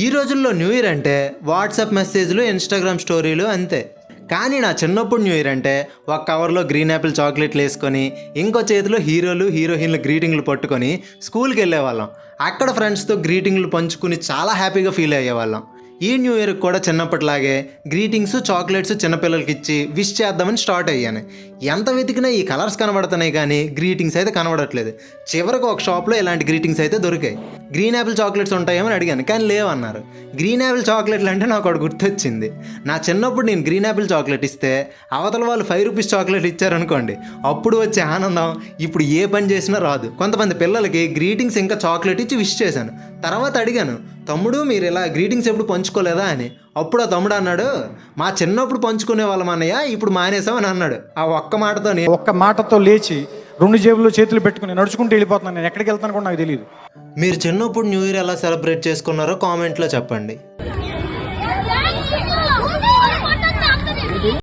ఈ రోజుల్లో new year అంటే వాట్సాప్ మెసేజ్లు, ఇన్స్టాగ్రామ్ స్టోరీలు అంతే. కానీ నా చిన్నప్పుడు న్యూ ఇయర్ అంటే ఒక కవర్లో గ్రీన్ యాపిల్ చాక్లెట్లు వేసుకొని ఇంకో చేతిలో హీరోలు హీరోయిన్లు గ్రీటింగ్లు పట్టుకొని స్కూల్కి వెళ్ళేవాళ్ళం. అక్కడ ఫ్రెండ్స్తో గ్రీటింగ్లు పంచుకుని చాలా హ్యాపీగా ఫీల్ అయ్యేవాళ్ళం. ఈ న్యూ ఇయర్కి కూడా చిన్నప్పటిలాగే గ్రీటింగ్స్, చాక్లెట్స్ చిన్నపిల్లలకి ఇచ్చి విష్ చేద్దామని స్టార్ట్ అయ్యాను. ఎంత వెతికినా ఈ కలర్స్ కనబడుతున్నాయి కానీ గ్రీటింగ్స్ అయితే కనబడట్లేదు. చివరికి ఒక షాప్లో ఇలాంటి గ్రీటింగ్స్ అయితే దొరికాయి. గ్రీన్ యాపిల్ చాక్లెట్స్ ఉంటాయేమని అడిగాను, కానీ లేవన్నారు. గ్రీన్ యాపిల్ చాక్లెట్లు అంటే నాకు ఒకటి గుర్తొచ్చింది. నా చిన్నప్పుడు నేను గ్రీన్ యాపిల్ చాక్లెట్ ఇస్తే అవతల వాళ్ళు 5 రూపీస్ చాక్లెట్ ఇచ్చారనుకోండి, అప్పుడు వచ్చే ఆనందం ఇప్పుడు ఏ పని చేసినా రాదు. కొంతమంది పిల్లలకి గ్రీటింగ్స్ ఇంకా చాక్లెట్ ఇచ్చి విష్ చేశాను. తర్వాత అడిగాను, తమ్ముడు మీరు ఇలా గ్రీటింగ్స్ ఎప్పుడు పంచుకోలేదా అని. అప్పుడు ఆ తమ్ముడు అన్నాడు, మా చిన్నప్పుడు పంచుకునే వాళ్ళం అన్నయ్య, ఇప్పుడు మానేసామని అన్నాడు. ఆ ఒక్క మాటతో లేచి 2 జేబుల్లో చేతులు పెట్టుకుని నడుచుకుంటూ వెళ్ళిపోతున్నాను. నేను ఎక్కడికి వెళ్తాను కూడా నాకు తెలియదు. మీరు చిన్నప్పుడు న్యూ ఇయర్ ఎలా సెలబ్రేట్ చేసుకున్నారో కామెంట్లో చెప్పండి.